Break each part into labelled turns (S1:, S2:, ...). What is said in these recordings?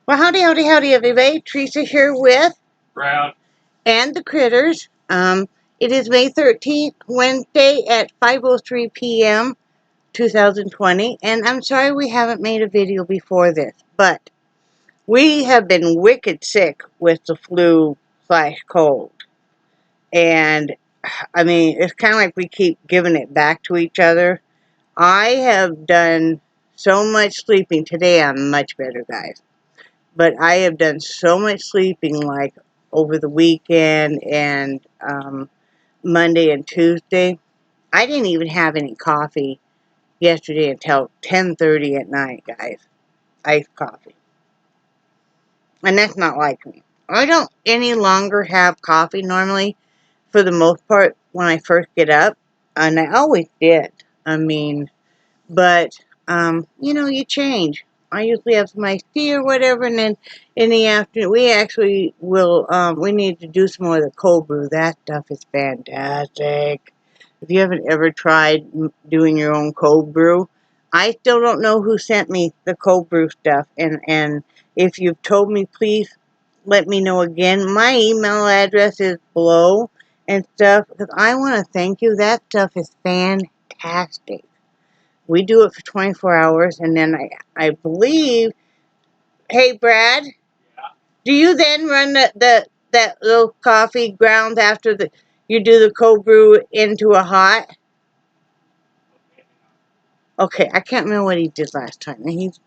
S1: Well, howdy, howdy, howdy, everybody. Theresa here with
S2: Brad.
S1: and the critters. It is May 13th, Wednesday at 5:03 p.m. 2020, and I'm sorry we haven't made a video before this, but we have been wicked sick with the flu/cold, and I mean it's kind of like we keep giving it back to each other. I have done so much sleeping today. I'm much better, guys. But I have done so much sleeping, like over the weekend and Monday and Tuesday. I didn't even have any coffee yesterday until 10:30 at night, guys. Iced coffee. And that's not like me. I don't any longer have coffee normally, for the most part, when I first get up. And I always did. I mean, but, you change. I usually have some iced tea or whatever, and then in the afternoon, we actually will, we need to do some more of the cold brew. That stuff is fantastic. If you haven't ever tried doing your own cold brew, I still don't know who sent me the cold brew stuff, and if you've told me, please let me know again. My email address is below and stuff, because I want to thank you. That stuff is fantastic. We do it for 24 hours, and then I believe, hey, Brad,
S2: Yeah.
S1: do you then run that little coffee grounds after you do the cold brew into a hot? Okay, I can't remember what he did last time. And he's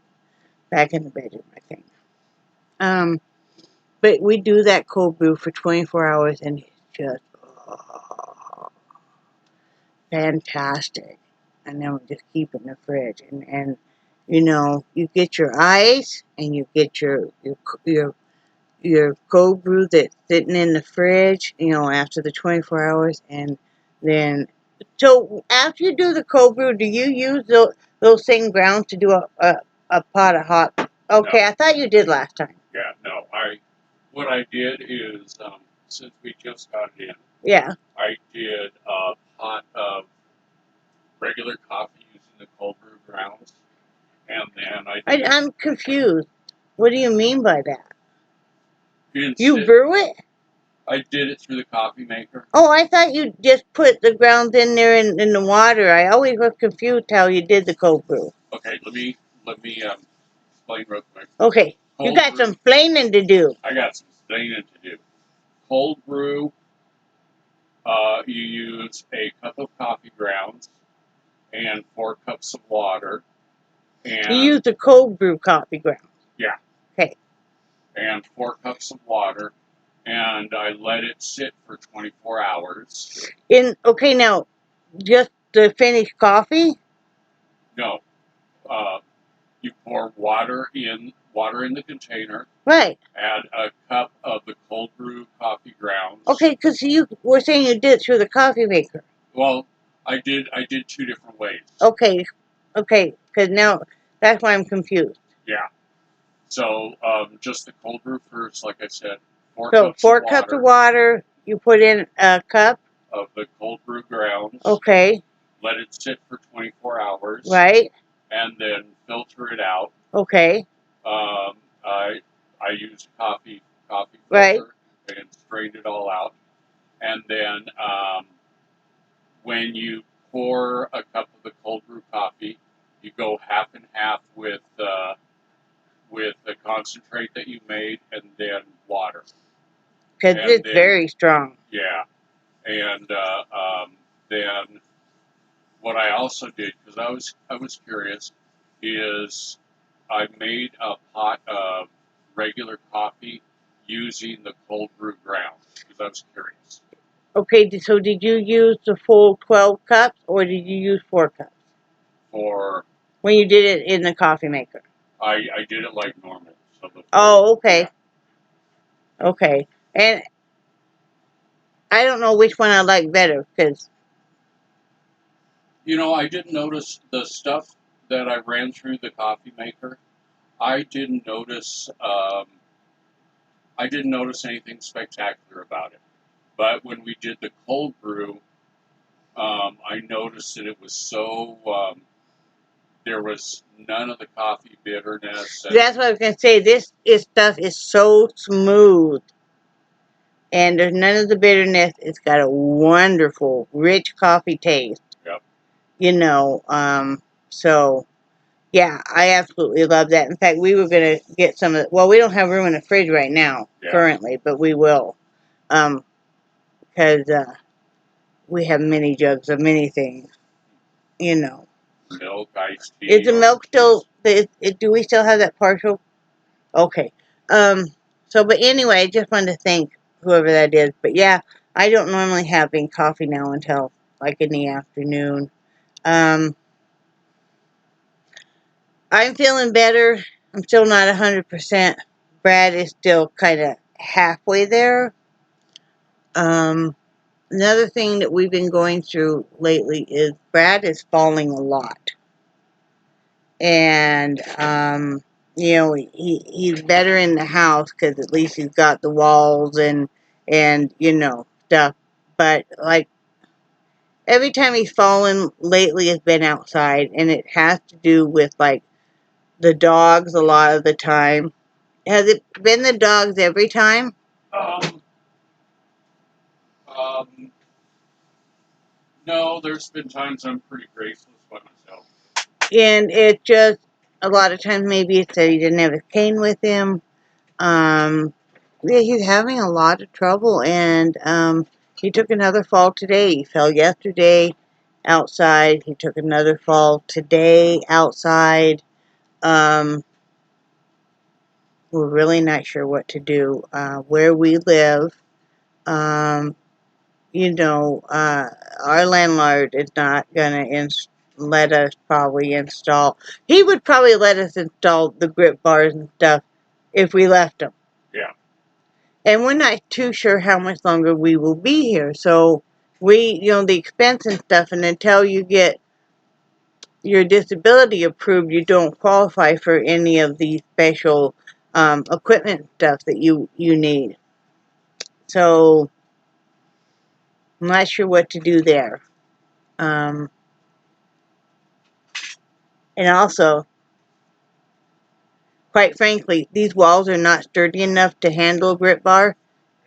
S1: back in the bedroom, I think. Um, but we do that cold brew for 24 hours, and it's just fantastic. And then we just keep it in the fridge, and you get your ice, and you get your cold brew that's sitting in the fridge, after the 24 hours, and then, so after you do the cold brew, do you use those same grounds to do a pot of hot? Okay,
S2: No.
S1: I thought you did last time.
S2: Yeah, no. What I did is, since we just got it in,
S1: Yeah.
S2: I did a pot of regular coffee using the cold brew grounds, and then
S1: I'm confused. What do you mean by that? You
S2: instead,
S1: brew it?
S2: I did it through the coffee maker.
S1: Oh, I thought you just put the grounds in there in the water. I always was confused how you did the cold brew.
S2: Okay, let me explain real quick.
S1: Okay, you
S2: Cold
S1: got
S2: brew.
S1: some explaining to do.
S2: I got some staining to do. Cold brew. You use a cup of coffee grounds and 4 cups of water.
S1: You
S2: And
S1: use the cold brew coffee grounds.
S2: yeah,
S1: Okay.
S2: and 4 cups of water, and I let it sit for 24 hours.
S1: Okay, now, just the finished coffee?
S2: No, uh, you pour water in the container.
S1: Right.
S2: Add a cup of the cold brew coffee grounds.
S1: Okay, because you were saying you did it through the coffee maker.
S2: Well, I did 2 different ways.
S1: Okay, because now that's why I'm confused.
S2: Yeah. So just the cold brew first, like I said. Four
S1: So
S2: cups
S1: 4 cups of water, you put in a cup.
S2: of the cold brew grounds.
S1: Okay.
S2: Let it sit for 24 hours.
S1: Right.
S2: And then filter it out.
S1: Okay.
S2: I used coffee filter.
S1: Right.
S2: And strained it all out. And then when you pour a cup of the cold brew coffee, you go half and half with the concentrate that you made, and then water.
S1: Because it's very strong.
S2: Yeah, and then what I also did, because I was curious, is I made a pot of regular coffee using the cold brew grounds, because I was curious.
S1: Okay, so did you use the full 12 cups, or did you use 4 cups? When you did it in the coffee maker?
S2: I did it like normal. So
S1: okay. Yeah. Okay. And I don't know which one I like better, because...
S2: I didn't notice the stuff that I ran through the coffee maker. I didn't notice anything spectacular about it. But when we did the cold brew, I noticed that it was so there was none of the coffee bitterness.
S1: That's what I was going to say. This stuff is so smooth. And there's none of the bitterness. It's got a wonderful, rich coffee taste.
S2: Yep.
S1: You know, so, yeah, I absolutely love that. In fact, we were going to get some of the, well, we don't have room in the fridge right now, currently, but we will. Because we have many jugs of many things, you know.
S2: Milk, iced tea.
S1: Is the milk still, do we still have that partial? Okay. So, but anyway, I just wanted to thank whoever that is. But yeah, I don't normally have any coffee now until like in the afternoon. I'm feeling better. I'm still not 100%. Brad is still kind of halfway there. Another thing that we've been going through lately is Brad is falling a lot. And, you know, he's better in the house because at least he's got the walls and, you know, stuff. But, like, every time he's fallen lately has been outside. And it has to do with, like, the dogs a lot of the time. Has it been the dogs every time?
S2: No, there's been times I'm pretty graceless by myself.
S1: And it just, a lot of times maybe it's that he didn't have his cane with him. Yeah, he's having a lot of trouble, and he took another fall today. He fell yesterday outside. He took another fall today outside. We're really not sure what to do. Where we live, you know, our landlord is not going to let us probably install. He would probably let us install the grip bars and stuff if we left them.
S2: Yeah.
S1: And we're not too sure how much longer we will be here. So we, you know, the expense and stuff, and until you get your disability approved, you don't qualify for any of the special equipment stuff that you need. So I'm not sure what to do there. And also, quite frankly, these walls are not sturdy enough to handle a grip bar.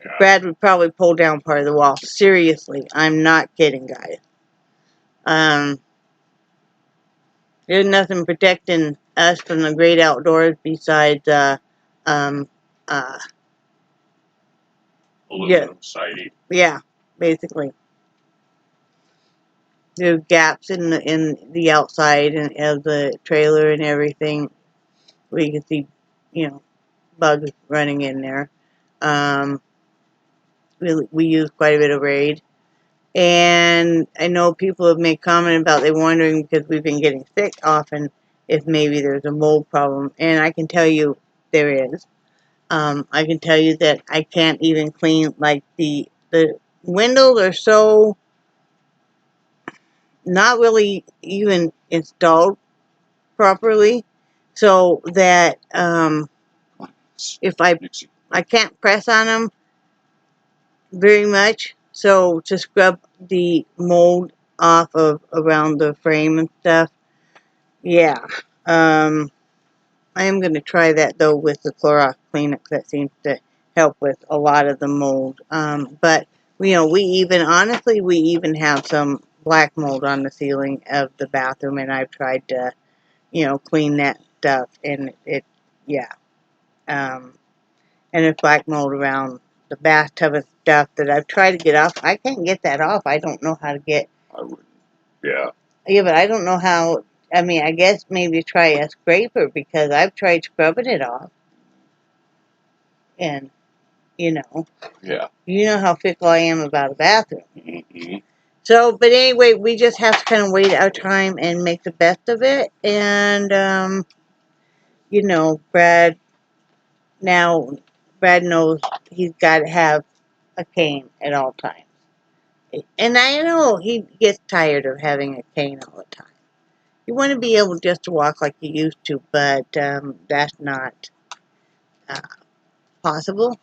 S2: Yeah.
S1: Brad would probably pull down part of the wall. Seriously, I'm not kidding, guys. There's nothing protecting us from the great outdoors besides
S2: Aluminum siding.
S1: Yeah, basically. There's gaps in the outside and of the trailer and everything. We can see, you know, bugs running in there. We use quite a bit of Raid. And I know people have made comment about they wondering because we've been getting sick often if maybe there's a mold problem. And I can tell you there is. I can tell you that I can't even clean, like the windows are so not really even installed properly, so that if I can't press on them very much, so to scrub the mold off of around the frame and stuff, yeah. I am going to try that though with the Clorox cleanup. That seems to help with a lot of the mold. But you know, we even have some black mold on the ceiling of the bathroom, and I've tried to, you know, clean that stuff, and yeah. And there's black mold around the bathtub and stuff that I've tried to get off. I can't get that off. I don't know how to get.
S2: I wouldn't. Yeah.
S1: Yeah, but I don't know how. I mean, I guess maybe try a scraper because I've tried scrubbing it off. And, you know.
S2: Yeah.
S1: You know how fickle I am about a bathroom.
S2: Mm-hmm.
S1: So, but anyway, we just have to kind of wait our time and make the best of it. And, you know, Brad knows he's got to have a cane at all times. And I know he gets tired of having a cane all the time. You want to be able just to walk like you used to, but that's not possible.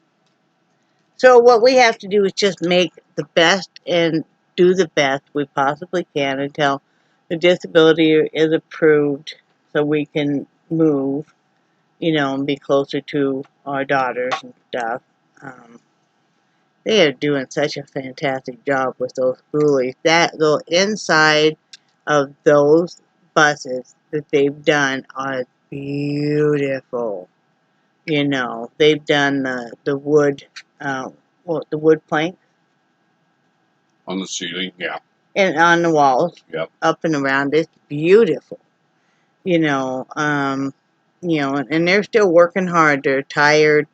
S1: So what we have to do is just make the best and do the best we possibly can until the disability is approved so we can move, and be closer to our daughters and stuff. They are doing such a fantastic job with those schoolies. The inside of those buses that they've done are beautiful. They've done the wood, the wood plank
S2: On the ceiling, yeah.
S1: and on the walls,
S2: Yep.
S1: up and around. It's beautiful. And they're still working hard. They're tired.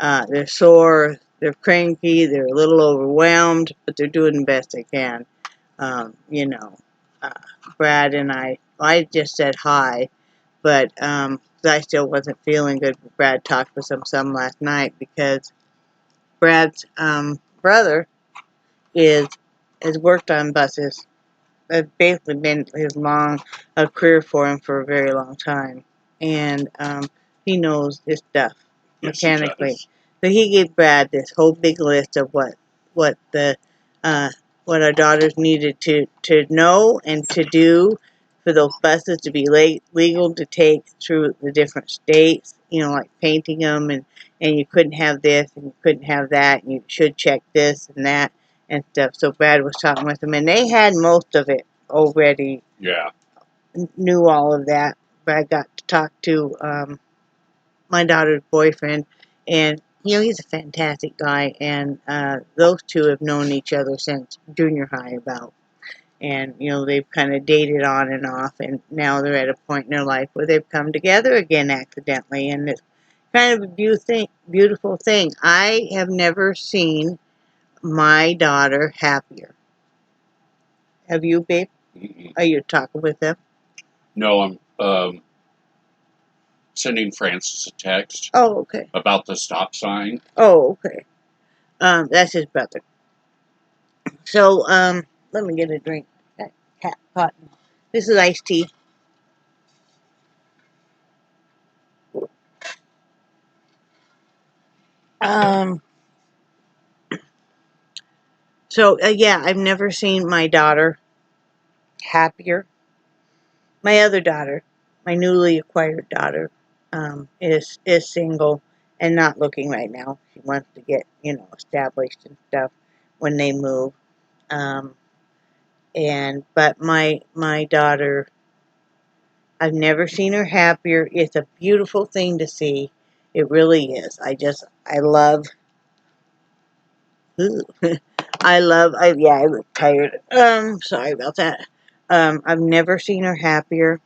S1: They're sore. They're cranky. They're a little overwhelmed, but they're doing the best they can. Um, you know, uh, Brad and I just said hi, but I still wasn't feeling good. Brad talked with some last night because Brad's brother has worked on buses. It's basically been his a career for him for a very long time, and he knows this stuff mechanically. So he gave Brad this whole big list of what the uh, what our daughters needed to know and to do for those buses to be legal to take through the different states. Like painting them, and you couldn't have this and you couldn't have that, and you should check this and that and stuff. So Brad was talking with them, and they had most of it already.
S2: Yeah.
S1: Knew all of that. Brad got to talk to my daughter's boyfriend, and he's a fantastic guy, and those two have known each other since junior high about. And they've kind of dated on and off, and now they're at a point in their life where they've come together again accidentally, and it's kind of a beautiful thing. I have never seen my daughter happier. Have you, babe?
S2: Mm-mm.
S1: Are you talking with them?
S2: No, I'm sending Francis a text.
S1: Oh, okay.
S2: About the stop sign.
S1: Oh, okay. That's his brother. So, let me get a drink. That cat pot. This is iced tea. So, yeah, I've never seen my daughter happier. My other daughter, my newly acquired daughter, is single and not looking right now. She wants to get, established and stuff when they move. But my daughter, I've never seen her happier. It's a beautiful thing to see. It really is. I love. I look tired. Sorry about that. I've never seen her happier.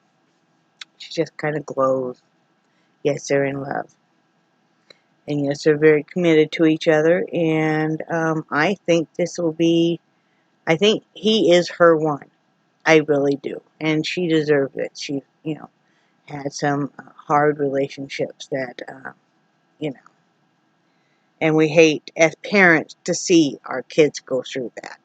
S1: She just kind of glows. Yes, they're in love. And yes, they're very committed to each other. And I think I think he is her one. I really do. And she deserves it. She, had some hard relationships that, and we hate as parents to see our kids go through that.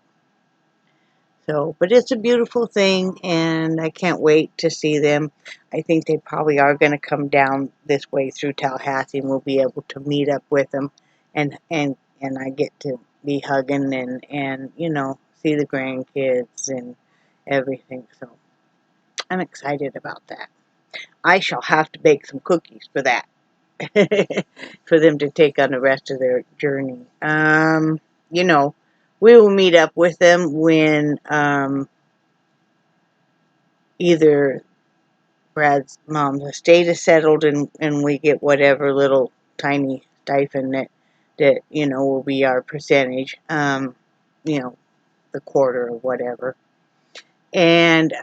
S1: So, but it's a beautiful thing, and I can't wait to see them. I think they probably are going to come down this way through Tallahassee, and we'll be able to meet up with them, and I get to be hugging and see the grandkids and everything. So, I'm excited about that. I shall have to bake some cookies for that, for them to take on the rest of their journey. We will meet up with them when either Brad's mom's estate is settled and we get whatever little tiny stipend that will be our percentage, the quarter or whatever. And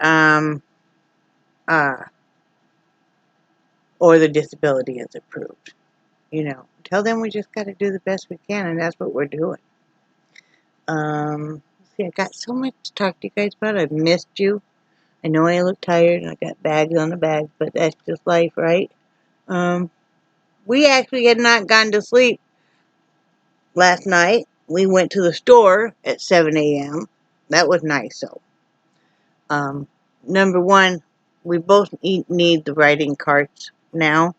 S1: or the disability is approved. Tell them we just got to do the best we can, and that's what we're doing. See, I got so much to talk to you guys about. I've missed you. I know I look tired, and I got bags on the bags, but that's just life, right? We actually had not gone to sleep last night. We went to the store at 7 a.m. That was nice, though. Number one, we both need the riding carts now,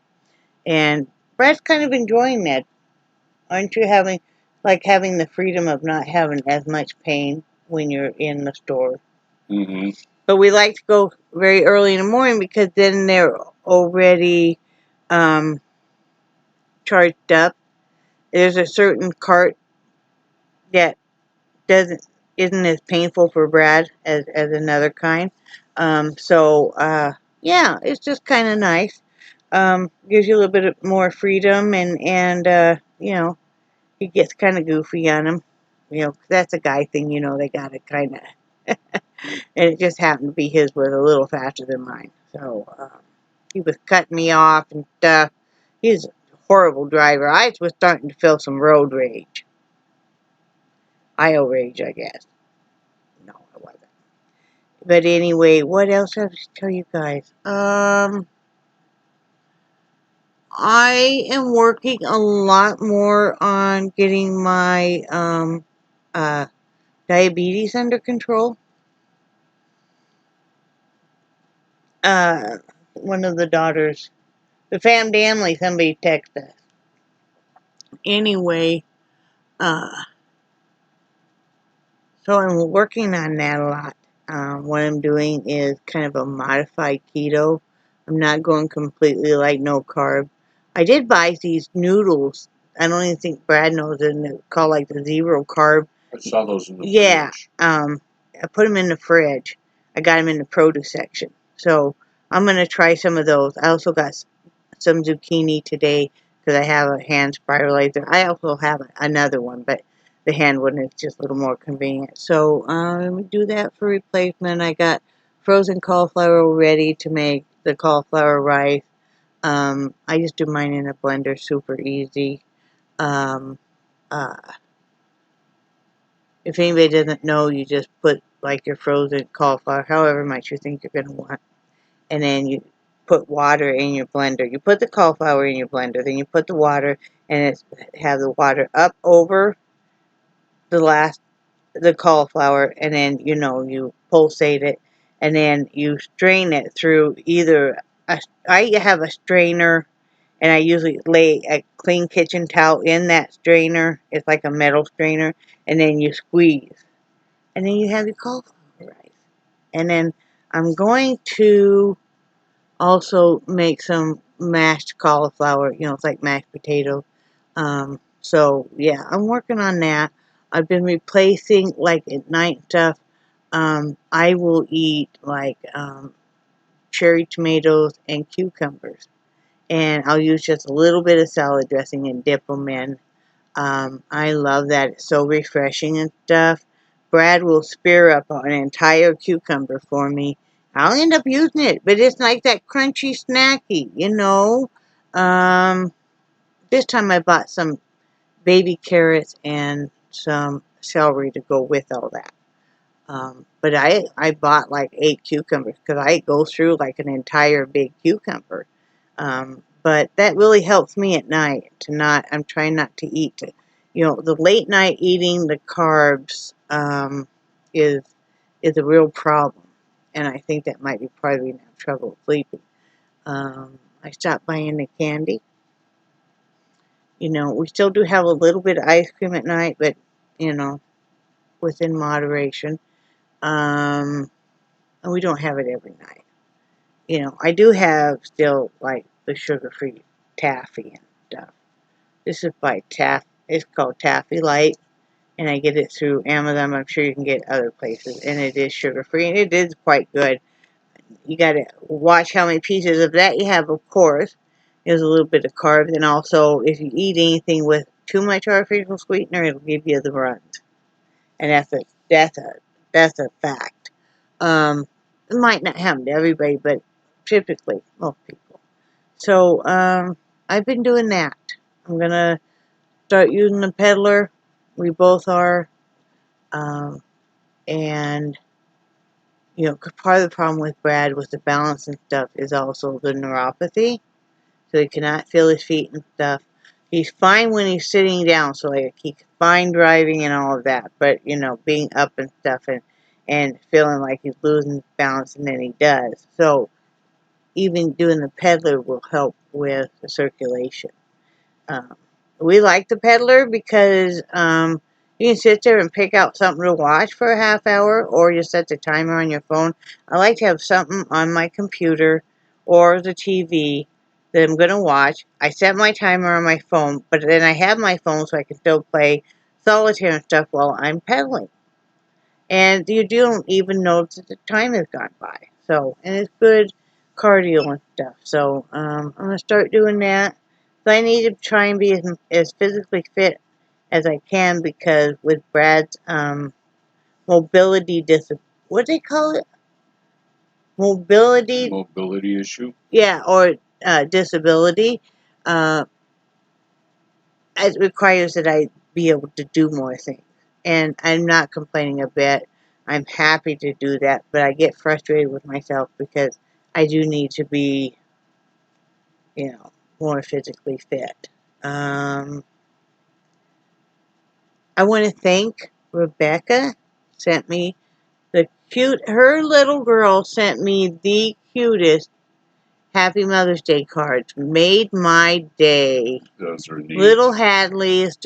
S1: and Brad's kind of enjoying that. Aren't you having the freedom of not having as much pain when you're in the store?
S2: Mm-hmm.
S1: But we like to go very early in the morning because then they're already charged up. There's a certain cart that doesn't isn't as painful for Brad as another kind. Yeah, it's just kind of nice. Gives you a little bit more freedom, and you know, he gets kind of goofy on him. You know, that's a guy thing. You know, they got to kind of, and it just happened to be his was a little faster than mine. So he was cutting me off and stuff. He's a horrible driver. I was starting to feel some road rage. Io rage, I guess. No, I wasn't. But anyway, what else I have to tell you guys? I am working a lot more on getting my diabetes under control. One of the daughters, the family, somebody texted us. Anyway, uh, so I'm working on that a lot. What I'm doing is kind of a modified keto. I'm not going completely like no carb. I did buy these noodles. I don't even think Brad knows it. And they're called like the zero carb.
S2: I saw those in the
S1: fridge.
S2: Yeah.
S1: I put them in the fridge. I got them in the produce section. So I'm going to try some of those. I also got some zucchini today because I have a hand spiralizer. I also have another one, but the hand one is just a little more convenient. So we do that for replacement. I got frozen cauliflower ready to make the cauliflower rice. I just do mine in a blender, super easy. Um, uh, if anybody doesn't know, you just put like your frozen cauliflower, however much you think you're going to want, and then you put water in your blender. You put the cauliflower in your blender, then you put the water, and have the water up over the cauliflower, and then you pulsate it, and then you strain it through I have a strainer, and I usually lay a clean kitchen towel in that strainer. It's like a metal strainer, and then you squeeze, and then you have your cauliflower rice. And then I'm going to also make some mashed cauliflower. It's like mashed potato. So yeah, I'm working on that. I've been replacing, like, at night stuff. I will eat like cherry tomatoes and cucumbers, and I'll use just a little bit of salad dressing and dip them in. I love that. It's so refreshing and stuff. Brad will spear up an entire cucumber for me. I'll end up using it, but it's like that crunchy snacky. This time I bought some baby carrots and some celery to go with all that. But I bought like 8 cucumbers because I go through like an entire big cucumber. But that really helps me at night I'm trying not to eat. The late night eating the carbs is a real problem. And I think that might be part of the reason I have trouble sleeping. I stopped buying the candy. We still do have a little bit of ice cream at night, but, within moderation. And we don't have it every night. I do have still, like, the sugar-free taffy and stuff. This is by it's called Taffy Light, and I get it through Amazon. I'm sure you can get other places, and it is sugar-free, and it is quite good. You gotta watch how many pieces of that you have, of course. There's a little bit of carbs, and also, if you eat anything with too much artificial sweetener, it'll give you the runs. And that's a fact. It might not happen to everybody, but typically most people. So I've been doing that. I'm gonna start using the peddler. We both are, and 'cause part of the problem with Brad with the balance and stuff is also the neuropathy. So he cannot feel his feet and stuff. He's fine when he's sitting down, so like he's fine driving and all of that. But being up and stuff and feeling like he's losing balance, and then he does. So even doing the peddler will help with the circulation. We like the peddler because You can sit there and pick out something to watch for a half hour, or you set the timer on your phone. I like to have something on my computer or the TV that I'm going to watch. I set my timer on my phone, but then I have my phone so I can still play solitaire and stuff while I'm pedaling. And you don't even notice that the time has gone by. So, and it's good cardio and stuff. So, I'm going to start doing that. So I need to try and be as physically fit as I can, because with Brad's mobility what do they call it?
S2: Mobility issue.
S1: Yeah, or disability. Uh, it requires that I be able to do more things, and I'm not complaining a bit. I'm happy to do that, but I get frustrated with myself because I do need to be, more physically fit. I want to thank Rebecca. Sent me her little girl sent me the cutest Happy Mother's Day cards. Made my day.
S2: Those are neat.
S1: Little Hadley is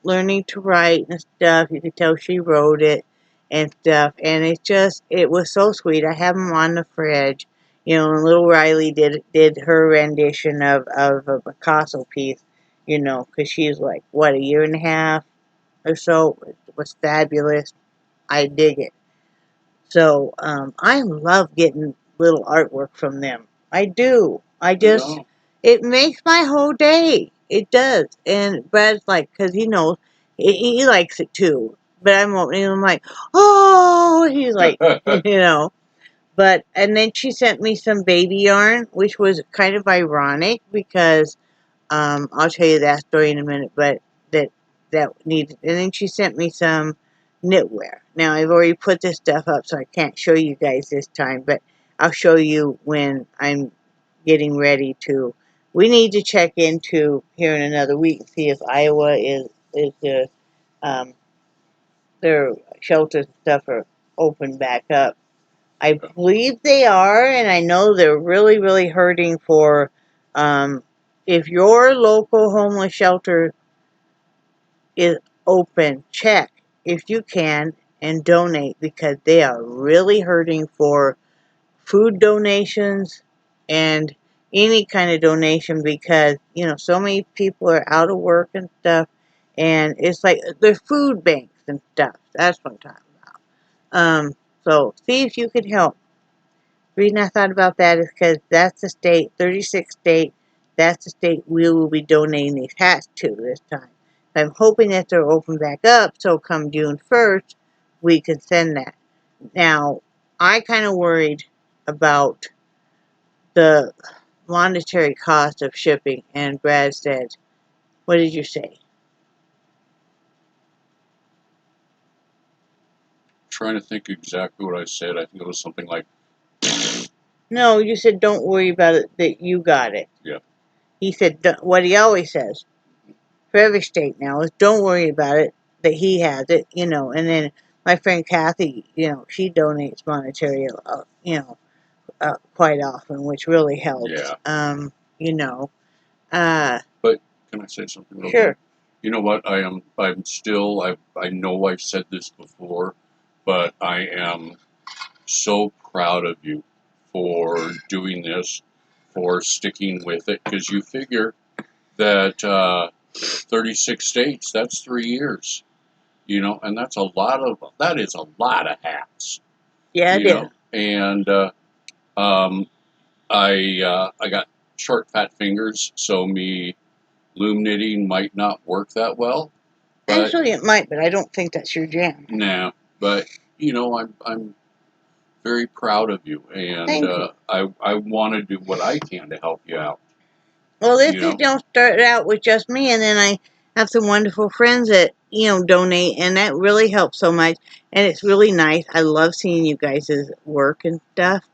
S1: learning to write and stuff. You could tell she wrote it and stuff. And it was so sweet. I have them on the fridge. And little Riley did her rendition of a Picasso piece, because she's like, what, a year and a half or so. It was fabulous. I dig it. So, I love getting little artwork from them. I do. It makes my whole day. It does. And Brad's like, because he knows, he likes it too. But I'm opening them like, oh, he's like, and then she sent me some baby yarn, which was kind of ironic because, I'll tell you that story in a minute, but that needed, and then she sent me some knitwear. Now, I've already put this stuff up, so I can't show you guys this time, but I'll show you when I'm getting ready to. We need to check into here in another week and see if Iowa is their shelters and stuff are open back up. I believe they are, and I know they're really, really hurting for, if your local homeless shelter is open, check if you can and donate, because they are really hurting for food donations and any kind of donation, because so many people are out of work and stuff, and it's like they're food banks and stuff. That's what I'm talking about. So see if you could help. The reason I thought about that is because that's the state, 36 state, that's the state we will be donating these hats to this time. I'm hoping that they're open back up, so come June 1st, we can send that. Now, I kind of worried about the monetary cost of shipping, and Brad said, what did you say?
S2: Trying to think exactly what I said. I think it was something like,
S1: No, you said don't worry about it, that you got it.
S2: Yeah.
S1: He said what he always says for every state now is don't worry about it, that he has it, and then my friend Kathy, she donates monetary, quite often, which really helps.
S2: Yeah. But can I say something real
S1: Sure.
S2: quick? You know what? I'm still, I know I've said this before, but I am so proud of you for doing this, for sticking with it, because you figure that 36 states, that's 3 years, and that is a lot of hats.
S1: Yeah, it is.
S2: And I got short, fat fingers, so me loom knitting might not work that well. But,
S1: actually, it might, but I don't think that's your jam.
S2: Nah, but I'm very proud of you, and
S1: Thank you.
S2: I want to do what I can to help you out.
S1: Well, this is start out with just me, and then I have some wonderful friends that donate, and that really helps so much, and it's really nice. I love seeing you guys' work and stuff,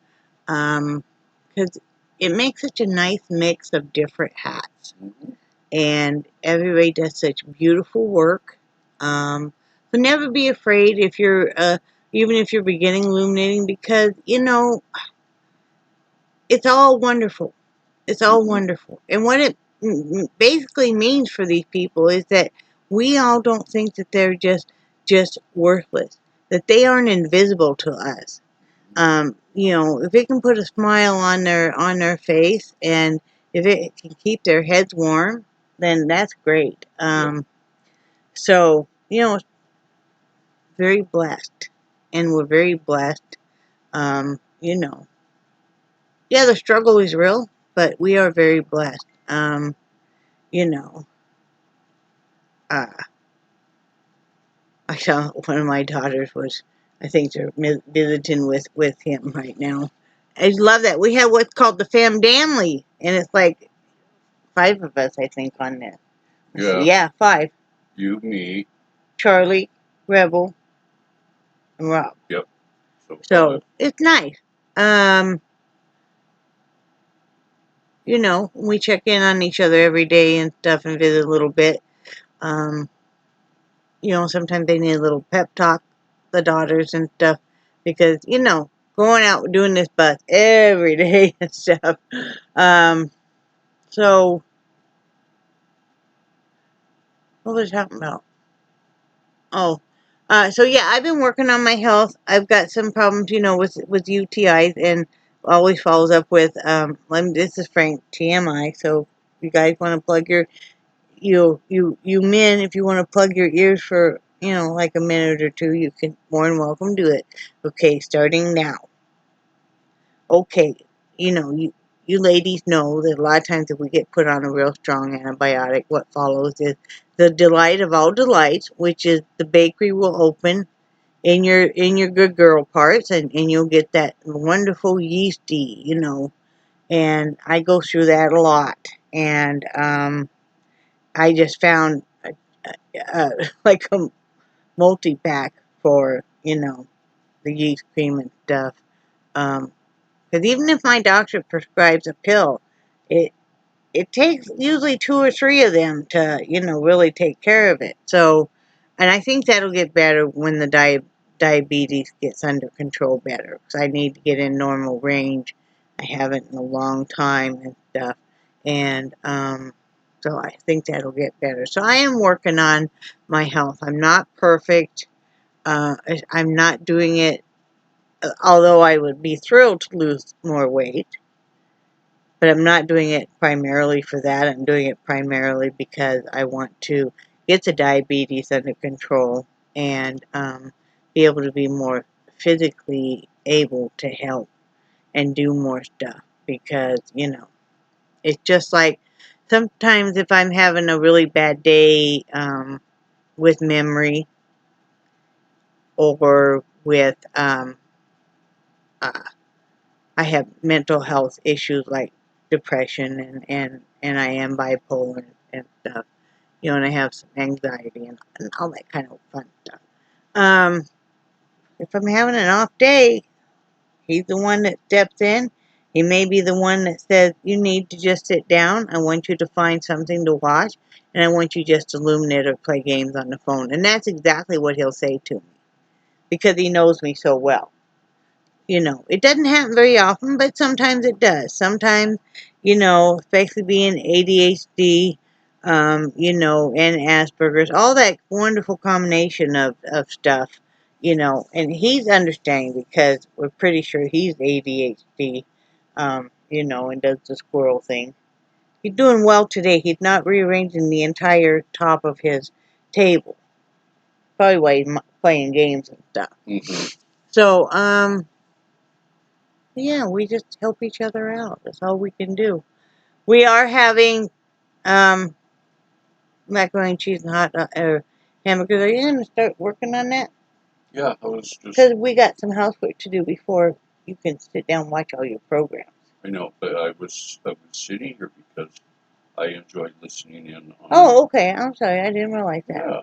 S1: because it makes such a nice mix of different hats.
S2: Mm-hmm.
S1: And everybody does such beautiful work. So never be afraid if you're, even if you're beginning loom knitting, because, it's all wonderful. It's all wonderful. And what it basically means for these people is that we all don't think that they're just just worthless. That they aren't invisible to us. If it can put a smile on their face, and if it can keep their heads warm, then that's great. So, very blessed, and we're very blessed. You know, yeah, the struggle is real, but we are very blessed. You know, uh, I saw one of my daughters was, I think they're visiting with him right now. I love that. We have what's called the famdamly, and it's like 5 of us, I think, on there.
S2: Yeah.
S1: Yeah, 5.
S2: You, me.
S1: Charlie, Rebel, and Rob.
S2: Yep.
S1: So it's nice. We check in on each other every day and stuff and visit a little bit. Sometimes they need a little pep talk, the daughters and stuff, because, going out doing this bus every day and stuff. So, what was I talking about? Oh, so yeah, I've been working on my health. I've got some problems, with UTIs, and always follows up with, this is Frank TMI, so you guys want to plug you men, if you want to plug your ears for, like a minute or two, you can more than welcome do it. Okay, starting now. Okay, you ladies know that a lot of times if we get put on a real strong antibiotic, what follows is the delight of all delights, which is the bakery will open in your good girl parts, and you'll get that wonderful yeasty, and I go through that a lot. And I just found like a multi-pack for, the yeast cream and stuff. Because even if my doctor prescribes a pill, it it takes usually 2 or 3 of them to, really take care of it. So, and I think that'll get better when the diabetes gets under control better, because I need to get in normal range. I haven't in a long time and stuff. And so I think that'll get better. So I am working on my health. I'm not perfect. I'm not doing it, although I would be thrilled to lose more weight. But I'm not doing it primarily for that. I'm doing it primarily because I want to get the diabetes under control, and be able to be more physically able to help and do more stuff. Because, it's just like sometimes if I'm having a really bad day with memory, or with, I have mental health issues like depression, and I am bipolar and stuff, and I have some anxiety and all that kind of fun stuff. If I'm having an off day, he's the one that steps in. He may be the one that says, you need to just sit down. I want you to find something to watch, and I want you just to illuminate or play games on the phone. And that's exactly what he'll say to me, because he knows me so well. It doesn't happen very often, but sometimes it does. Sometimes, especially being ADHD, and Asperger's, all that wonderful combination of stuff, and he's understanding because we're pretty sure he's ADHD, and does the squirrel thing. He's doing well today. He's not rearranging the entire top of his table. Probably why he's playing games and stuff.
S2: Mm-hmm.
S1: So, yeah, we just help each other out. That's all we can do. We are having macaroni and cheese and hot hamburgers. Are you going to start working on that?
S2: Yeah, I was just...
S1: Because we got some housework to do before you can sit down and watch all your programs.
S2: I know, but I was sitting here because I enjoyed listening in on...
S1: Oh, okay. I'm sorry. I didn't realize that.
S2: Yeah.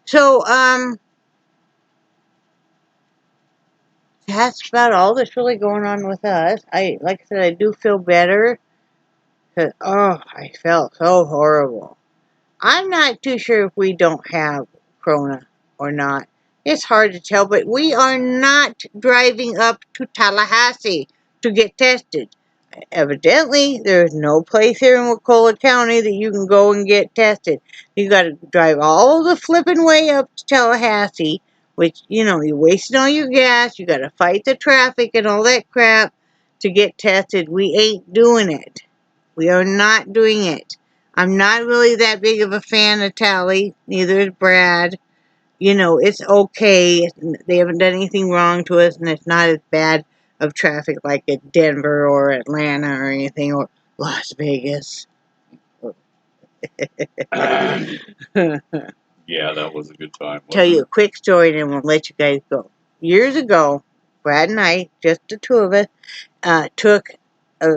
S1: So, that's about all that's really going on with us. Like I said, I do feel better. But, I felt so horrible. I'm not too sure if we don't have Corona or not. It's hard to tell, but we are not driving up to Tallahassee to get tested. evidently, there's no place here in Wakulla County that you can go and get tested. You got to drive all the flipping way up to Tallahassee, which, you know, you're wasting all your gas. You got to fight the traffic and all that crap to get tested. We ain't doing it. We are not doing it. I'm not really that big of a fan of Tally. Neither is Brad. You know, it's okay. They haven't done anything wrong to us, and it's not as bad of traffic like at Denver or Atlanta or anything, or Las Vegas.
S2: Yeah, that was a good time.
S1: Tell you a quick story, and then we'll let you guys go. Years ago, Brad and I, just the two of us, took a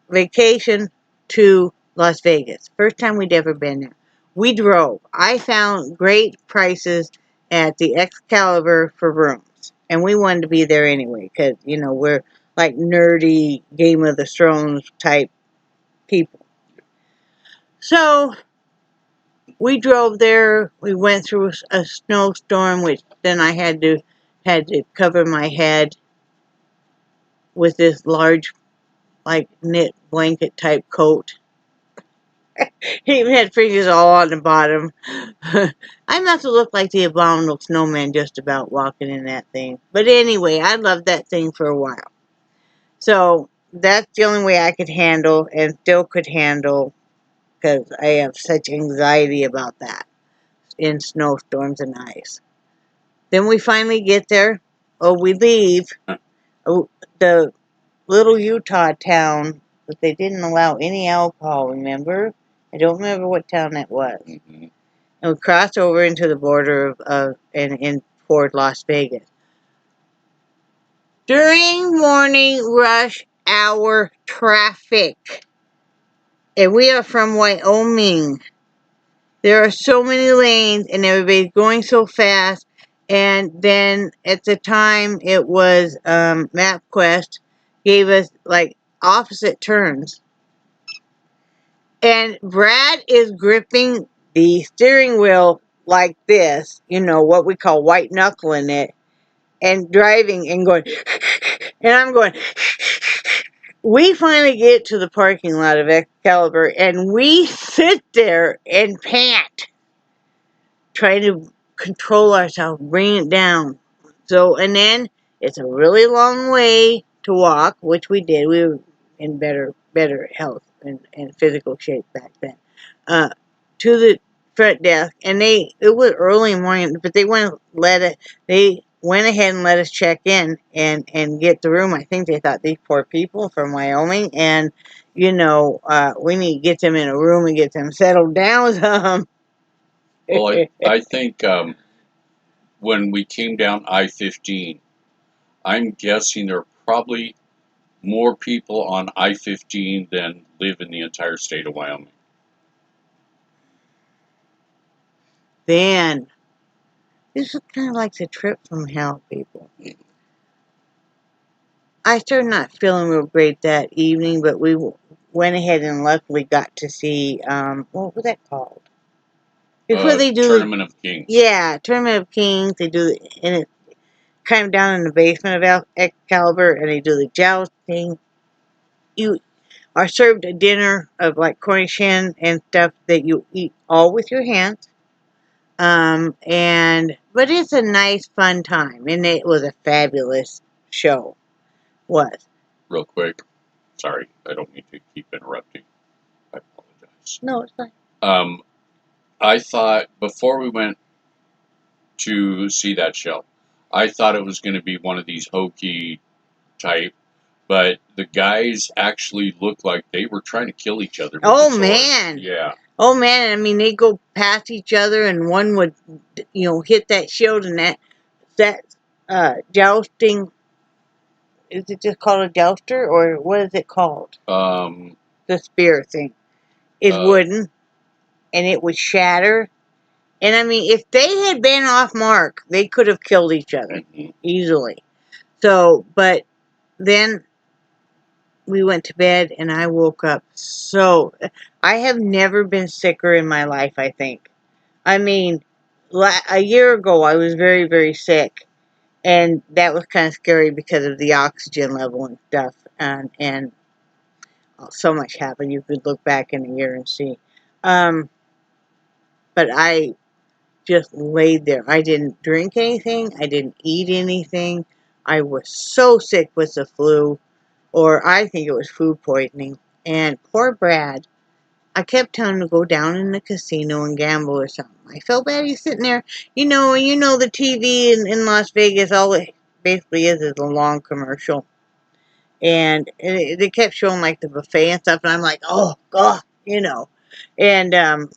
S1: vacation to Las Vegas. First time we'd ever been there. We drove. I found great prices at the Excalibur for rooms. And we wanted to be there anyway because, you know, we're like nerdy Game of the Thrones type people. So we drove there. We went through a snowstorm, which then I had to cover my head with this large, like, knit blanket type coat. He even had fingers all on the bottom. I'm not to look like the abominable snowman just about walking in that thing. But anyway, I loved that thing for a while. So that's the only way I could handle and still could handle because I have such anxiety about that in snowstorms and ice. Then we finally get there. Oh, we leave. Oh, the little Utah town, but they didn't allow any alcohol, remember? I don't remember what town that was.
S2: Mm-hmm.
S1: And we crossed over into the border and toward Las Vegas. During morning rush hour traffic, and we are from Wyoming, there are so many lanes, and everybody's going so fast. And then at the time, it was MapQuest gave us like opposite turns. And Brad is gripping the steering wheel like this, you know, what we call white knuckling it, and driving and going, and I'm going. We finally get to the parking lot of Excalibur, and we sit there and pant, trying to control ourselves, bring it down. So, and then it's a really long way to walk, which we did. We were in better health and physical shape back then. To the front desk, and it was early morning, but they went ahead and let us check in and get the room. I think they thought these poor people from Wyoming, and you know, we need to get them in a room and get them settled down some.
S2: Well, I think when we came down I-15, I'm guessing there are probably more people on I-15 than live in the entire state of Wyoming.
S1: Then, this was kind of like the trip from hell, people. I started not feeling real great that evening, but we went ahead and luckily got to see, what was that called? Before they do
S2: Tournament of Kings.
S1: Yeah, Tournament of Kings. They do, and it's kind of down in the basement of Excalibur, and they do the jousting. You are served a dinner of like Cornish hen and stuff that you eat all with your hands. But it's a nice, fun time, and it was a fabulous show. Was.
S2: Real quick, sorry, I don't mean to keep interrupting. I apologize.
S1: No, it's fine.
S2: I thought before we went to see that show, I thought it was going to be one of these hokey type, but the guys actually looked like they were trying to kill each other.
S1: Oh man!
S2: Yeah.
S1: Oh man! I mean, they go past each other, and one would, you know, hit that shield, and that jousting. Is it just called a jouster, or what is it called? The spear thing is wooden, and it would shatter. And I mean, if they had been off mark, they could have killed each other easily. So, but then we went to bed, and I woke up so. I have never been sicker in my life, I think. I mean, a year ago, I was very, very sick. And that was kind of scary because of the oxygen level and stuff. And so much happened. You could look back in a year and see. But I just laid there. I didn't drink anything. I didn't eat anything. I was so sick with the flu, or I think it was food poisoning. And poor Brad, I kept telling him to go down in the casino and gamble or something. I felt bad. He's sitting there, you know the TV in Las Vegas, all it basically is a long commercial. And they kept showing like the buffet and stuff, and I'm like, oh, God, And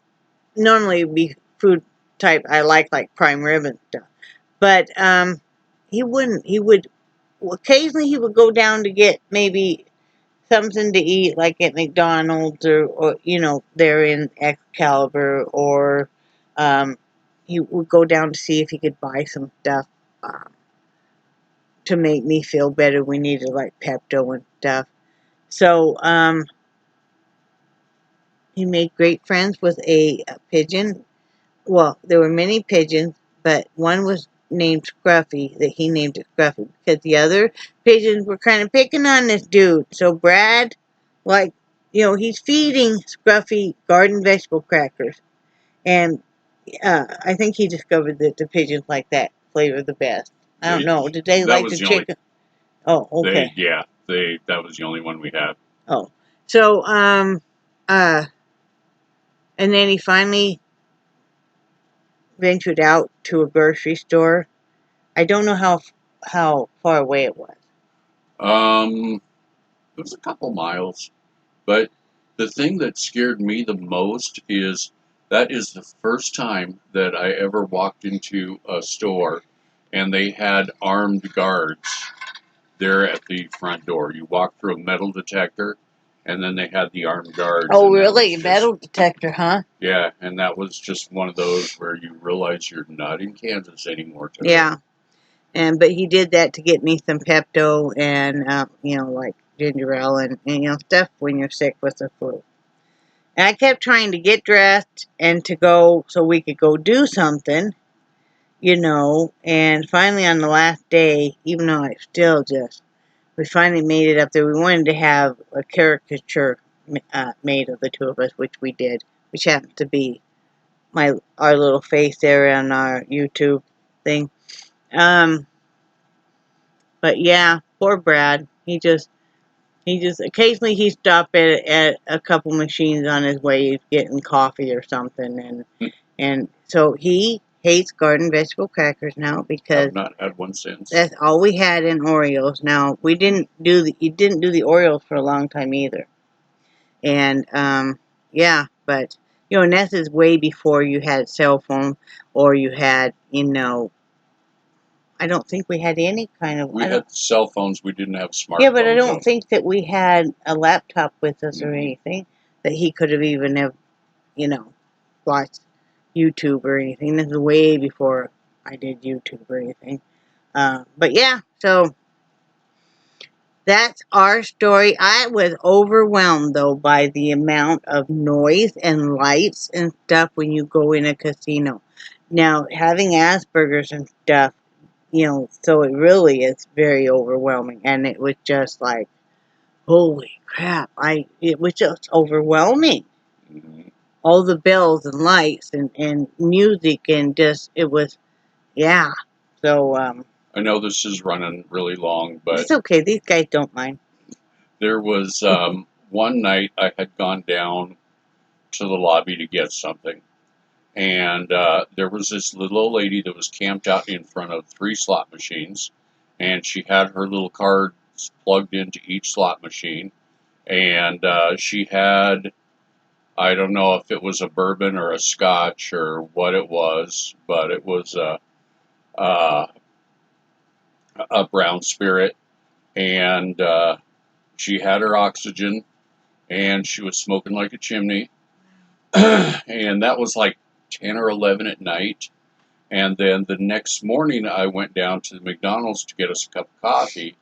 S1: normally it'd be food type I like prime rib and stuff. But he wouldn't. Occasionally he would go down to get maybe something to eat, like at McDonald's or there in Excalibur, or he would go down to see if he could buy some stuff to make me feel better. We needed like Pepto and stuff. So he made great friends with a pigeon. Well, there were many pigeons, but one was named Scruffy, that he named it Scruffy, because the other pigeons were kind of picking on this dude. So Brad, he's feeding Scruffy garden vegetable crackers. And I think he discovered that the pigeons like that flavor the best. I don't know. Did they like the chicken? Oh, okay.
S2: That was the only one we had.
S1: Oh. So, and then he finally ventured out to a grocery store. I don't know how far away it was.
S2: It was a couple miles, but the thing that scared me the most is that is the first time that I ever walked into a store and they had armed guards there at the front door. You walk through a metal detector, and then they had the armed guards.
S1: Oh, really? Metal detector, huh?
S2: Yeah, and that was just one of those where you realize you're not in Kansas anymore today.
S1: Yeah, but he did that to get me some Pepto and like ginger ale and stuff when you're sick with the flu. And I kept trying to get dressed and to go so we could go do something, and finally on the last day, even though we finally made it up there. We wanted to have a caricature made of the two of us, which we did, which happens to be our little face there on our YouTube thing. But yeah, poor Brad. He just occasionally he stopped at a couple machines on his way getting coffee or something, and so he hates garden vegetable crackers now because
S2: I've not had one since.
S1: That's all we had in Oreos. Now he didn't do the Oreos for a long time either, and yeah, but and this is way before you had cell phone or you had I don't think we had any kind of.
S2: We had cell phones. We didn't have smartphones.
S1: Yeah, but I don't think that we had a laptop with us or anything that he could have even watched YouTube or anything. This is way before I did YouTube or anything. But yeah, so that's our story. I was overwhelmed though by the amount of noise and lights and stuff when you go in a casino. Now, having Asperger's and stuff, so it really is very overwhelming. And it was just like, holy crap. It was just overwhelming.
S2: Mm-hmm.
S1: All the bells and lights and music and it was, yeah. So,
S2: I know this is running really long, but
S1: it's okay. These guys don't mind.
S2: There was one night I had gone down to the lobby to get something, and there was this little old lady that was camped out in front of 3 slot machines, and she had her little cards plugged into each slot machine, and she had, I don't know if it was a bourbon or a scotch or what it was, but it was a brown spirit, and she had her oxygen, and she was smoking like a chimney, and that was like 10 or 11 at night. And then the next morning, I went down to the McDonald's to get us a cup of coffee,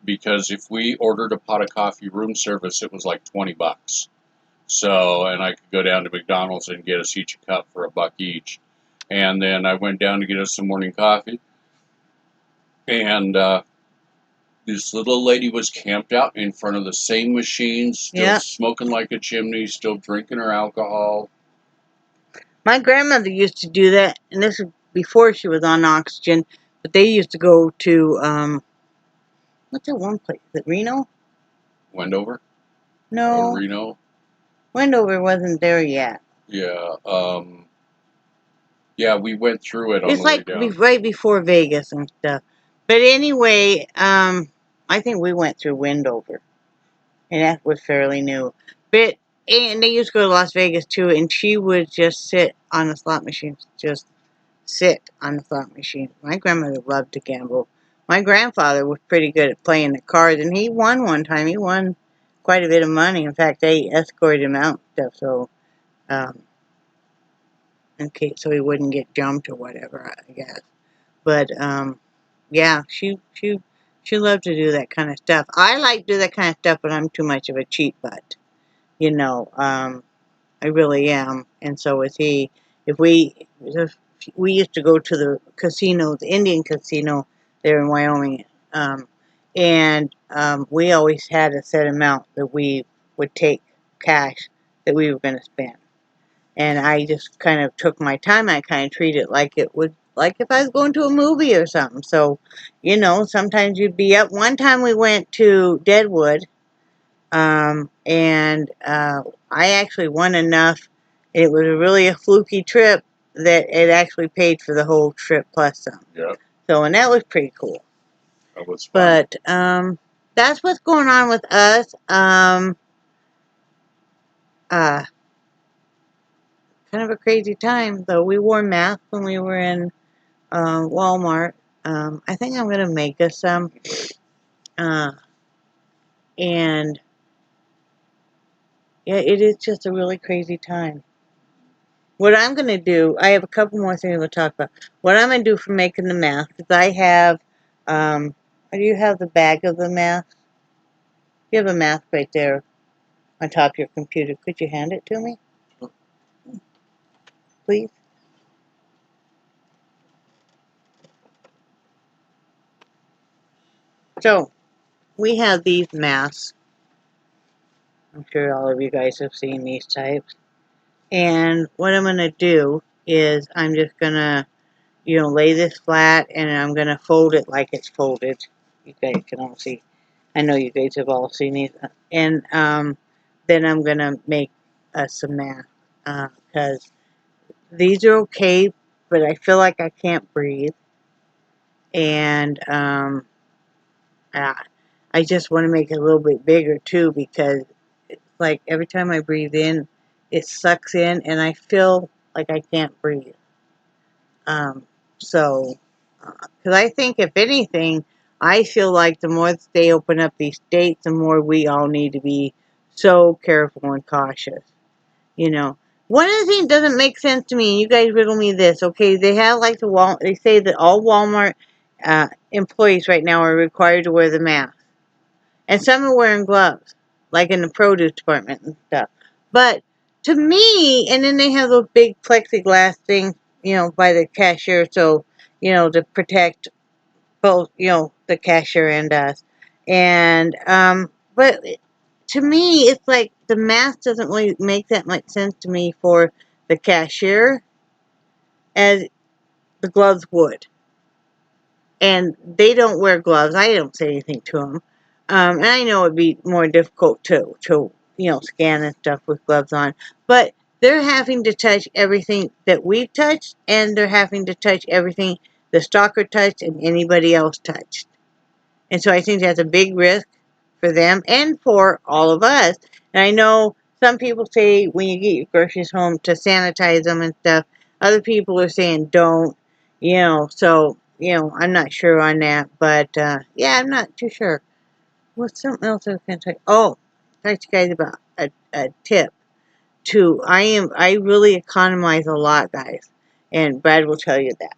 S2: because if we ordered a pot of coffee room service, it was like $20. So, and I could go down to McDonald's and get us each a cup for $1 each. And then I went down to get us some morning coffee, and this little lady was camped out in front of the same machine, still
S1: Yeah.
S2: smoking like a chimney, still drinking her alcohol.
S1: My grandmother used to do that, and this was before she was on oxygen, but they used to go to, what's that one place? Is it Reno?
S2: Wendover? Or
S1: No,
S2: Reno?
S1: Wendover wasn't there yet.
S2: Yeah. Yeah, we went through it on
S1: It's
S2: the way
S1: like
S2: down.
S1: right before Vegas and stuff. But anyway, I think we went through Wendover, and that was fairly new. But and they used to go to Las Vegas too, and she would just sit on the slot machines, just sit on the slot machine. My grandmother loved to gamble. My grandfather was pretty good at playing the cards, and he won one time. He won quite a bit of money. In fact, they escorted him out and stuff, so in case so he wouldn't get jumped or whatever, I guess. But yeah, she loved to do that kind of stuff. I like to do that kind of stuff, but I'm too much of a cheap butt. You know, I really am, and so is he. If we used to go to the casino, the Indian casino there in Wyoming, and we always had a set amount that we would take cash that we were going to spend. And I just kind of took my time. I kind of treated it like it would, like if I was going to a movie or something. So, you know, sometimes you'd be up. One time we went to Deadwood, and I actually won enough. It was really a fluky trip that it actually paid for the whole trip plus some.
S2: Yeah,
S1: So, and that was pretty cool.
S2: that was fun.
S1: But that's what's going on with us. Uh, Kind of a crazy time, though. We wore masks when we were in Walmart. I think I'm going to make us some. And yeah, it is just a really crazy time. What I'm going to do, I have a couple more things we'll talk about. What I'm going to do for making the mask is I have, do you have the bag of the mask? You have a mask right there on top of your computer. Could you hand it to me? Please? So, we have these masks. I'm sure all of you guys have seen these types. And what I'm going to do is I'm just going to, you know, lay this flat and I'm going to fold it like it's folded. You guys can all see. I know you guys have all seen these. And then I'm going to make some masks because these are okay, but I feel like I can't breathe. And I just want to make it a little bit bigger too because it's like every time I breathe in, it sucks in and I feel like I can't breathe. So, because I think if anything, I feel like the more that they open up these states, the more we all need to be so careful and cautious. You know, one of the things that doesn't make sense to me, and you guys riddle me this, okay? They have like they say that all Walmart employees right now are required to wear the mask. And some are wearing gloves, like in the produce department and stuff. But to me, and then they have those big plexiglass things, you know, by the cashier, so, you know, to protect both, you know, the cashier and us. And, but to me, it's like the mask doesn't really make that much sense to me for the cashier as the gloves would. And they don't wear gloves. I don't say anything to them. And I know it'd be more difficult to you know, scan and stuff with gloves on. But they're having to touch everything that we've touched, and they're having to touch everything the stalker touched and anybody else touched. And so I think that's a big risk for them and for all of us. And I know some people say when you get your groceries home to sanitize them and stuff. Other people are saying don't, you know. So, you know, I'm not sure on that. But, yeah, I'm not too sure. What's something else I was going to tell you? Oh, talk to you guys about a tip. Too. I really economize a lot, guys. And Brad will tell you that.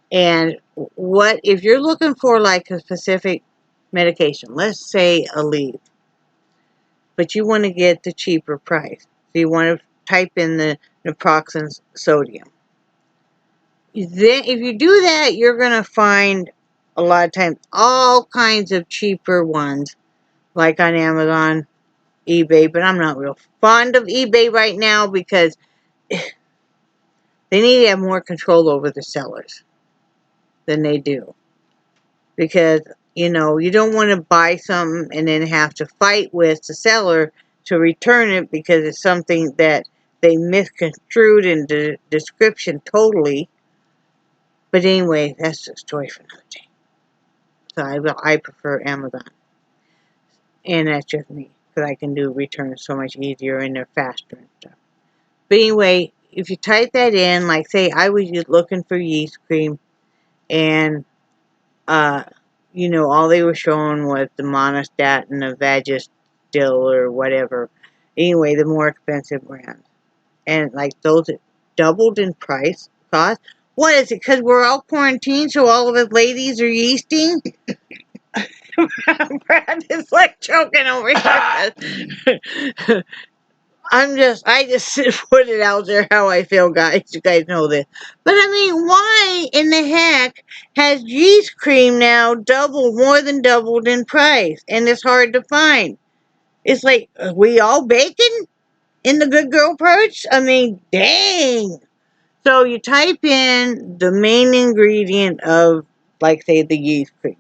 S1: And what if you're looking for like a specific medication, let's say a leave, but you want to get the cheaper price. So you want to type in the naproxen sodium. Then if you do that, you're going to find a lot of times all kinds of cheaper ones, like on Amazon, eBay, but I'm not real fond of eBay right now because they need to have more control over the sellers than they do. Because, you know, you don't want to buy something and then have to fight with the seller to return it because it's something that they misconstrued in the description totally. But anyway, that's a story for another day. So I prefer Amazon. And that's just me. Because I can do returns so much easier and they're faster and stuff. But anyway, if you type that in, like say I was just looking for yeast cream and you know, all they were showing was the monostat and the Vagistil or whatever. Anyway, the more expensive brands. And like those that doubled in price, cost. What is it? Because we're all quarantined, so all of us ladies are yeasting? Brad is like choking over here. I just put it out there how I feel, guys. You guys know this. But I mean, why in the heck has yeast cream now more than doubled in price? And it's hard to find. It's like, are we all baking in the Good Girl Perch? I mean, dang. So you type in the main ingredient of, like, say, the yeast cream.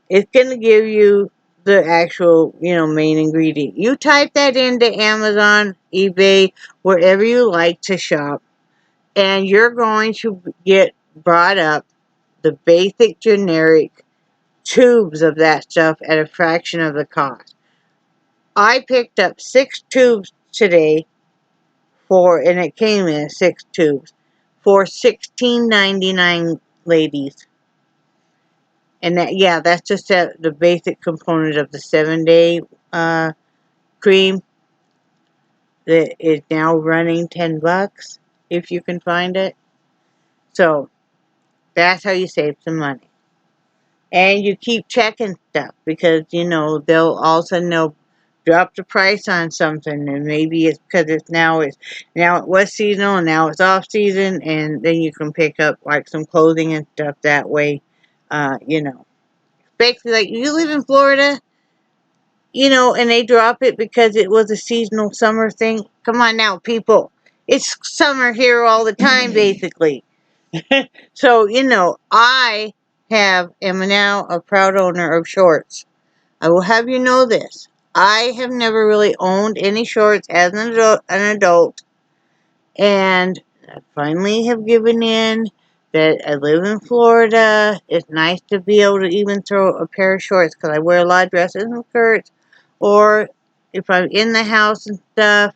S1: It's going to give you the actual, you know, main ingredient. You type that into Amazon, eBay, wherever you like to shop, and you're going to get brought up the basic generic tubes of that stuff at a fraction of the cost. I picked up 6 tubes today and it came in 6 tubes for $16.99, ladies. And that, yeah, that's just the basic component of the 7-day cream that is now running $10 if you can find it. So that's how you save some money. And you keep checking stuff because, you know, they'll all of a sudden they'll drop the price on something, and maybe it's because now it was seasonal and now it's off season, and then you can pick up like some clothing and stuff that way. You know, basically, like you live in Florida, you know, and they drop it because it was a seasonal summer thing. Come on now, people. It's summer here all the time, basically. So, you know, I am now a proud owner of shorts. I will have you know this. I have never really owned any shorts as an adult, and I finally have given in that I live in Florida. It's nice to be able to even throw a pair of shorts because I wear a lot of dresses and skirts. Or if I'm in the house and stuff,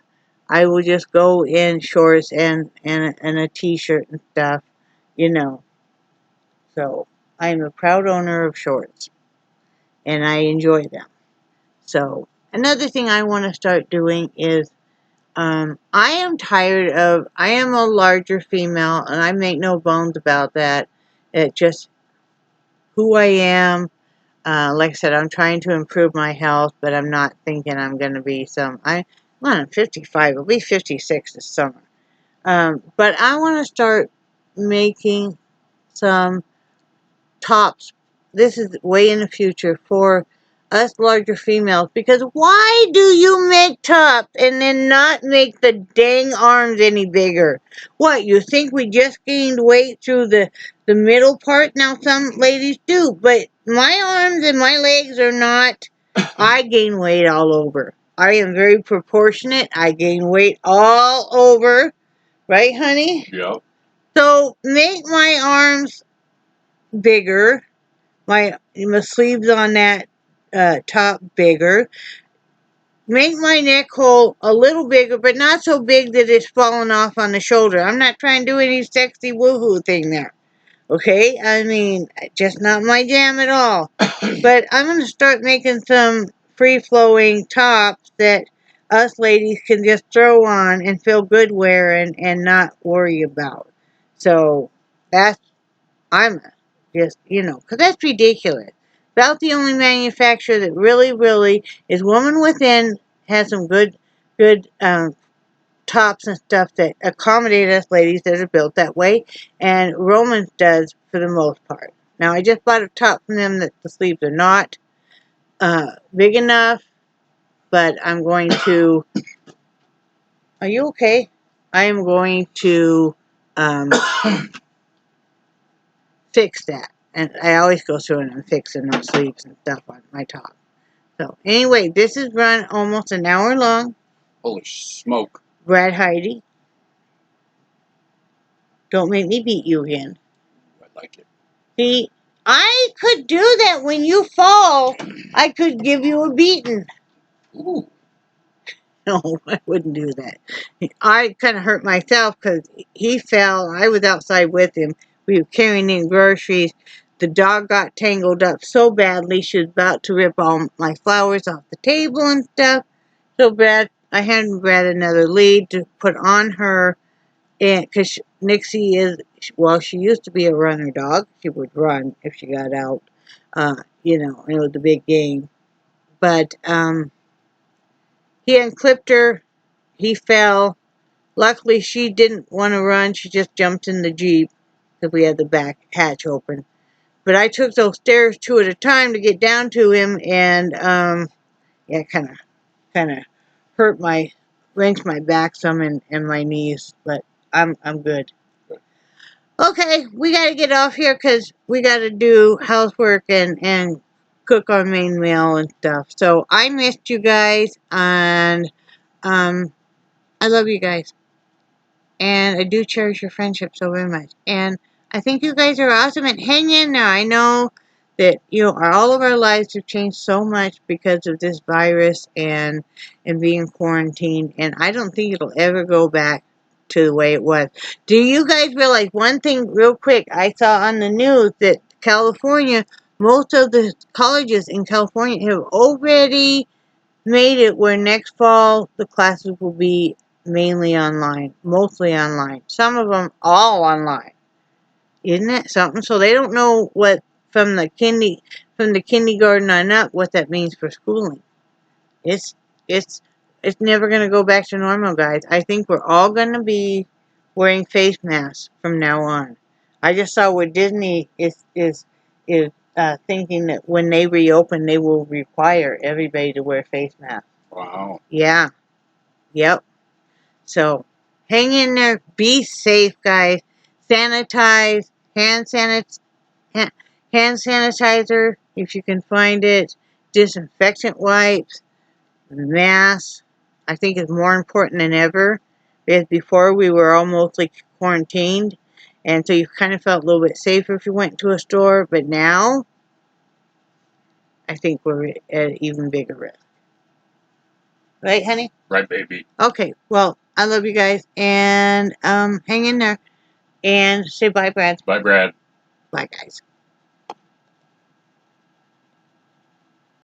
S1: I will just go in shorts and a t-shirt and stuff, you know. So I'm a proud owner of shorts, and I enjoy them. So another thing I want to start doing is I am a larger female, and I make no bones about that. It's just who I am. Like I said, I'm trying to improve my health, but I'm not thinking I'm going to be I'm 55. I'll be 56 this summer. But I want to start making some tops. This is way in the future for us larger females, because why do you make tops and then not make the dang arms any bigger? What, you think we just gained weight through the middle part? Now some ladies do, but my arms and my legs are not. I gain weight all over. I am very proportionate. I gain weight all over, right, honey?
S2: Yep.
S1: So make my arms bigger, my sleeves on that top bigger. Make my neck hole a little bigger, but not so big that it's falling off on the shoulder. I'm not trying to do any sexy woohoo thing there. Okay? I mean, just not my jam at all. But I'm going to start making some free-flowing tops that us ladies can just throw on and feel good wearing and not worry about. So I'm just, you know, because that's ridiculous. About the only manufacturer that really is Woman Within, has some good tops and stuff that accommodate us ladies that are built that way, and Romans does for the most part. Now, I just bought a top from them that the sleeves are not big enough, but I'm going to... Are you okay? I am going to fix that. And I always go through and I'm fixing those sleeves and stuff on my top. So, anyway, this has run almost an hour long.
S2: Holy smoke.
S1: Brad Heide. Don't make me beat you again.
S2: I like it.
S1: See, I could do that when you fall. I could give you a beating.
S2: Ooh.
S1: No, I wouldn't do that. I kind of hurt myself because he fell. I was outside with him. We were carrying in groceries. The dog got tangled up so badly, she was about to rip all my flowers off the table and stuff. So I handed Brad another lead to put on her. And because Nixie is, well, she used to be a runner dog. She would run if she got out, you know, and it was a big game. But he unclipped her. He fell. Luckily, she didn't want to run. She just jumped in the Jeep because we had the back hatch open. But I took those stairs 2 at a time to get down to him, and yeah, kind of wrenched my back some and my knees. But I'm good. Okay, we got to get off here because we got to do housework and cook our main meal and stuff. So I missed you guys, and I love you guys. And I do cherish your friendship so very much. And I think you guys are awesome, and hang in there. I know that, you know, all of our lives have changed so much because of this virus and being quarantined. And I don't think it'll ever go back to the way it was. Do you guys realize one thing real quick? I saw on the news that California, most of the colleges in California have already made it where next fall the classes will be mainly online, mostly online. Some of them all online. Isn't that something? So they don't know what from the kindergarten on up what that means for schooling. It's never going to go back to normal, guys. I think we're all going to be wearing face masks from now on. I just saw where Disney is thinking that when they reopen, they will require everybody to wear face masks.
S2: Wow.
S1: Yeah. Yep. So, hang in there. Be safe, guys. Sanitize. Hand sanitizer, if you can find it. Disinfectant wipes. Masks. I think is more important than ever. Because before we were all mostly quarantined. And so you kind of felt a little bit safer if you went to a store. But now, I think we're at even bigger risk. Right, honey?
S2: Right, baby.
S1: Okay, well, I love you guys, and hang in there, and say bye, Brad.
S2: Bye, Brad.
S1: Bye, guys.